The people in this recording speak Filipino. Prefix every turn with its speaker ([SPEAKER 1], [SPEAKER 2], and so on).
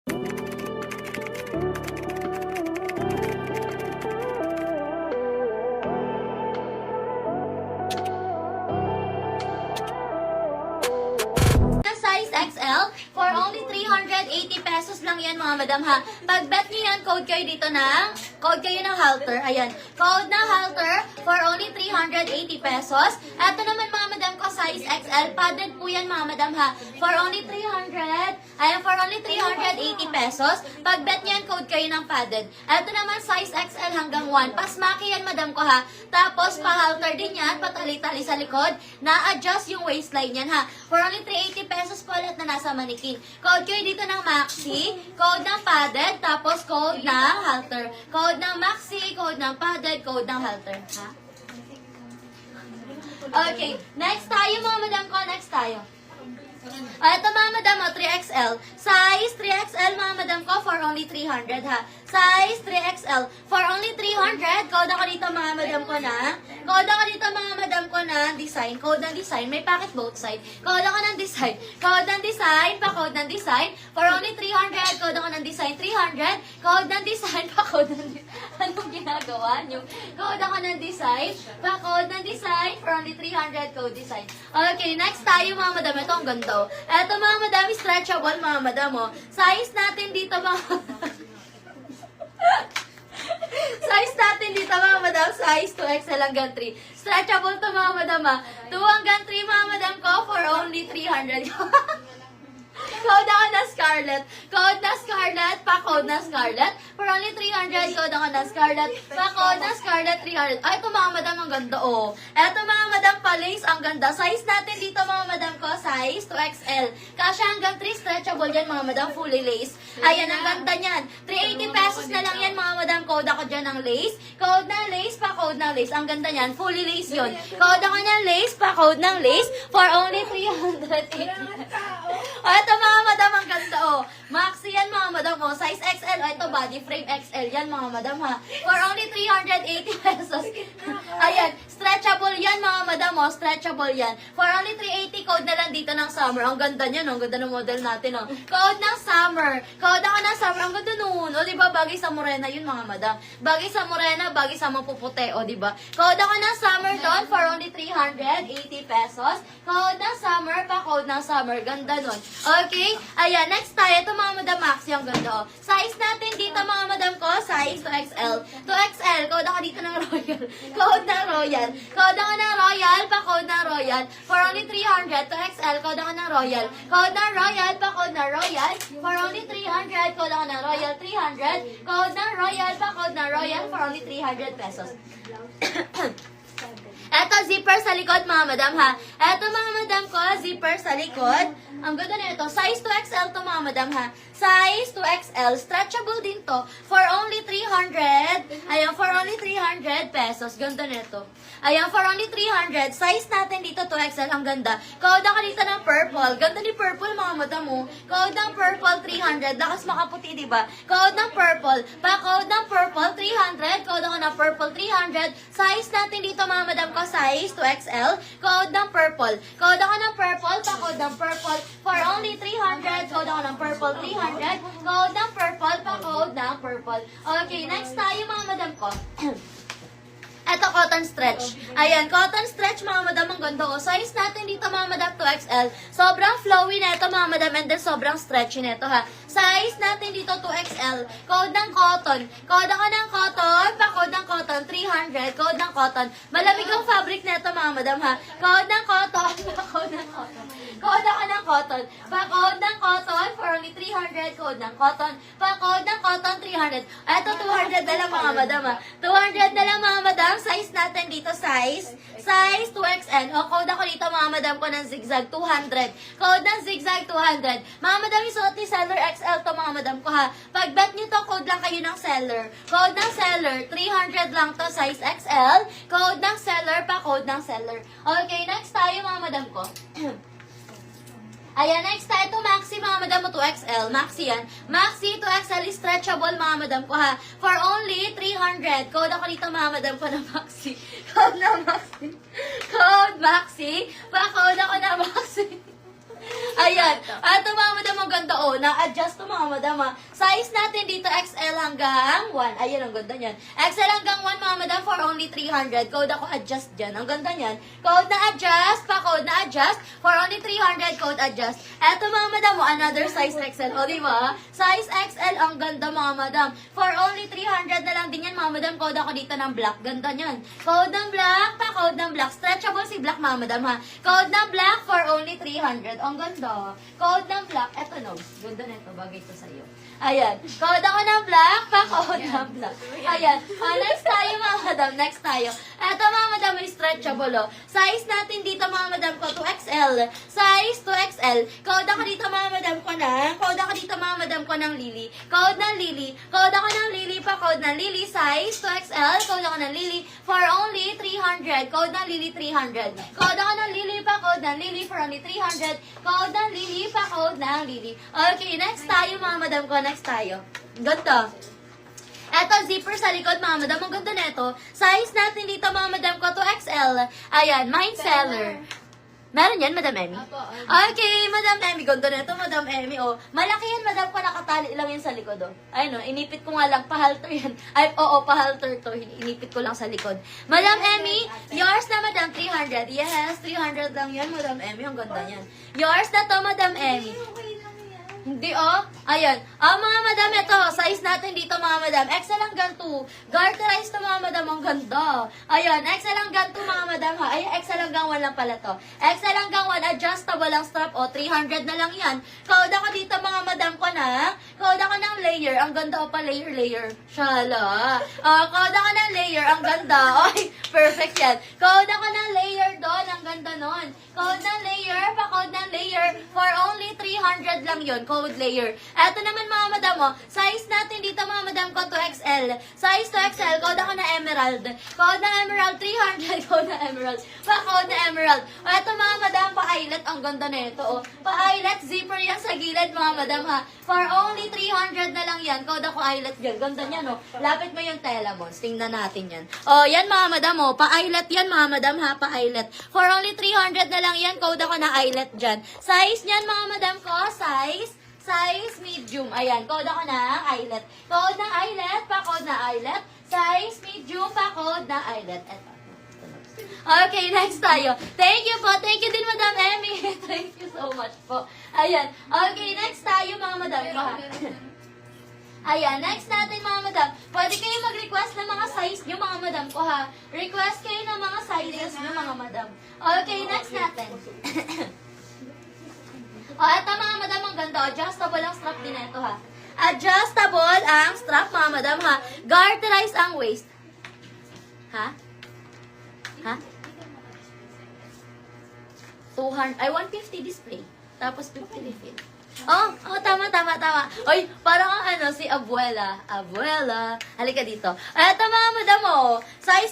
[SPEAKER 1] Size XL for only 380 pesos lang yan mga madam ha. Pag bet nyo yan, code kayo dito ng halter. Ayan, code ng halter for only 380 pesos. Ito naman mga madam ko, size XL. Padded po yan mga madam ha. For only 300. Ayan, for only 380 pesos. Pag bet nyo yan, code kayo ng padded. Ito naman, size XL hanggang 1. Pasmaki yan madam ko ha. Tapos, pa-halter din yan, patali-tali sa likod. Na-adjust yung waistline yan ha. For only 380 pesos po ulit na nasa manikin. Code kayo dito ng maxi, code ng padded, tapos code ng halter. Code ng maxi, code ng padded, code ng halter. Ha? Okay, next tayo mga madam ko, next tayo. Ito mga madam, 3XL. Size 3XL mga madam ko for only 300 ha. Size 3XL for only 300. Code ako dito mga madam ko na. Code ako dito mga madam ko na design. Code ng design. May packet both side. Code ako ng design. Code ng design. Pa-code ng design. For only 300. Code ako ng design. 300. Code ng design. Pa-code ng design. Anong ginagawa nyo? Code ako ng design. Pa-code ng design. For only 300. Code design. Okay, next tayo mga madam. Ito ang ganda. Ito mga madam, stretchable mga madam. Size natin dito mga size natin dito mga madam, size 2XL hanggang 3. Stretchable to mga madam 2 hanggang 3 mga madam ko for only 300. Code ako na Scarlett. Code na Scarlett. Pa-code na Scarlett. For only 300. Code ako na Scarlett. Pa-code na Scarlett 300. Ay, ito mga madam, ang ganda oh. Ito mga madam, pa-lace, ang ganda. Size natin dito mga madam ko, size 2XL. Kasya hanggang 3, stretchable yan mga madam, fully lace. Ayan, ang ganda niyan. 380 pesos na lang yan mga madam. Code ako dyan ng lace. Code na lace, pa-code ng lace. Ang ganda niyan, fully lace yun. Code ako ng lace, pa-code ng lace. For only 380. Ito mga madam, ang ganda oh. Maxi yan mga madam oh. Size XL. Ito body frame XL yan mga madam ha. For only 380 pesos. Ayan. Stretchable yan mga madam oh. Stretchable yan. For only 380. Code na lang dito ng summer. Ang ganda niyan oh. Ang ganda ng model natin oh. Code ng summer. Code ako ng summer. Ang ganda nun. O diba bagay sa morena yun mga madam. Bagay sa morena, bagay sa mapuputi. O diba. Code ako ng summer doon. For only 380 pesos. Code ng summer pa. Code ng summer. Ganda nun. Okay? Ayan, next tayo. Ito mga madam maxi, ang ganda. Size natin dito mga madam ko, size 2XL. 2XL, code ako dito ng Royal. Code ng Royal. Code ako ng Royal, pa-code ng Royal. For only 300. 2XL, code ako ng Royal. Code ng Royal, pa-code ng Royal. For only 300. Code ako ng Royal, 300. Code ng Royal, pa-code ng Royal. For only 300 pesos. Eto, zipper sa likod, mga madam, ha? Eto, mga madam ko, zipper sa likod. Ang ganda na ito. Size 2XL to, mga madam, ha? Size 2XL. Stretchable din to. For only 300. Ayan, for only 300 pesos. Ganda na ito. Ayan, for only 300. Size natin dito, 2XL. Ang ganda. Code ako dito ng purple. Ganda ni purple, mga madam, mo. Code ng purple, 300. Lakas makaputi, diba? Code ng purple. Pa-code ng purple, 300. Code ako ng purple, 300. Size natin dito, mga madam ko, size 2XL. Code ng purple. Code ako ng purple. Pa-code ng purple. For only 300. Code ako ng purple, 300. Code ng purple. Pa-code ng purple. Okay, next tayo, mga madam ko. Ito, cotton stretch. Ayan, cotton stretch, mga madam, ang ganda ko. Size natin dito, mga madam, 2XL. Sobrang flowy na ito, mga madam, and then sobrang stretchy na ito, ha. Size natin dito, 2XL. Code ng cotton. Code ako ng cotton. Pa-code ng cotton, 300. Code ng cotton. Malamig ang fabric na ito, mga madam, ha. Code ng cotton. Pa-code ng cotton. Code ako ng cotton. Pa-code ng cotton, for only 300. Code ng cotton. Pa-code ng cotton, 300. Ito, 200 na lang, mga madam, ha. 200 na lang, mga madam. Size natin dito, size 2XL. O, code ako dito, mga madam ko ng zigzag, 200. Code ng zigzag, 200. Mga madam, isuot ni seller XL to, mga madam ko, ha. Pag bet nyo to, code lang kayo ng seller. Code ng seller, 300 lang to, size XL. Code ng seller, pa code ng seller. Okay, next tayo, mga madam ko. Ayan, next tayo ito, maxi, mga madam mo, 2XL. Maxi yan. Maxi, 2XL, stretchable, mga madam ko, ha. For only 300. Code ako dito, mga madam ko, na maxi. Code na maxi. Code maxi. Pa-code ako na maxi. Ayan. Ito mga madam, ang ganda. Oh, na-adjust to mga madam ha. Size natin dito, XL hanggang 1. Ayan, ang ganda niyan. XL hanggang 1 mga madam for only 300. Code ako adjust dyan. Ang ganda niyan. Code na adjust, pa-code na adjust for only 300. Code adjust. Ito mga madam, oh, another size XL. O, diba? Size XL, ang ganda mga madam. For only 300 na lang din yan mga madam. Code ako dito ng black. Ganda niyan. Code ng black, pa-code ng black. Stretchable si black mga madam ha. Code ng black for only 300. Ang ganda. Code ng black. Eto no. Ganda na ito. Bagay ito sa'yo. Ayan. Code ako ng black. Pa-code ng black. Ayan. Next tayo mga madam. Next tayo. Eto mga madam. May stretchable oh. Size natin dito mga madam ko 2XL. Size 2XL. Code ako dito mga madam ko ng. Code ako dito mga madam ko ng Lily. Code ng Lily. Code ako ng Lily. Pa-code ng Lily. Size 2XL. Code ako ng Lily for only 300. Code ng Lily 300. Code ako ng Lily. Pa-code ng Lily for only 300. Code ng Lily. Pa-code ng Lily. Okay, next tayo mga madam ko. Next tayo. Ganda. Eto, zipper sa likod, mga madam. Ang ganda na ito. Size natin dito, mga madam ko, 2XL. Ayan, mine seller. Meron yan, Madam Emmy? Okay, Madam Emmy. Ganda na ito, Madam Emmy. Oh. Malaki yan, Madam ko. Nakatali lang yan sa likod. Oh. Ayun, oh. Inipit ko nga lang. Pahalter yan. Ay, oo, pahalter to. Inipit ko lang sa likod. Madam Emmy, yours na, Madam, 300. Yes, 300 lang yan, Madam Emmy. Ang ganda yan. Yours na to, Madam Emmy. Hindi, oh. Ayan. Mga madam, ito. Size natin dito, mga madam. XL hanggang 2. Garterize to, mga madam. Ang ganda. Ayan. XL hanggang 2, mga madam, ha. Ay, XL hanggang 1 lang pala to. XL hanggang 1. Adjustable ang strap. O, 300 na lang yan. Code ako dito, mga madam ko na. Code ako ng layer. Ang ganda, o pa layer. Shala. Code ako ng layer. Ang ganda. Oy, perfect yan. Code ako ng layer doon. Ang ganda nun. Code ng layer. Pa-code ng layer. For only 300 lang yon. Code layer. Eto naman mga madam mo, size natin dito mga madam ko 2XL. Size 2XL, code ako na emerald. Code na emerald 300, code na emerald. Pa-code na emerald. Eto mga madam, pa-eyelet, ang ganda na ito. Oh. Pa-eyelet, zipper yan sa gilid mga madam ha. For only 300 na lang yan. Code ako eyelet dyan. Ganda niyan oh. Lapit mo yung telemons. Tingnan natin yan. Oh, yan mga madam oh. Pa-eyelet yan mga madam ha. Pa-eyelet. For only 300 na lang yan. Code ako na eyelet dyan. Size niyan mga madam ko, size medium. Ayan, code ako na eyelet. Code na eyelet, pa-code na eyelet. Size medium, pa-code na eyelet. Eto. Okay, next tayo. Thank you po. Thank you din, Madam Emmy. Thank you so much po. Ayan. Okay, next tayo, mga madam ko ha. Ayan, next natin mga madam. Pwede kayo mag-request ng mga size nyo mga madam ko ha. Request kayo ng mga sizes nyo mga madam. Okay, next natin. Eto mga madam, ang ganda. Adjustable ang strap din ito ha. Adjustable ang strap mga madam ha. Garterize ang waist. Ha? Ha? 200, ay 150 display. Tapos 50 refill. Tama. Oy, parang si Abuela. Halika dito. Eto mga madam size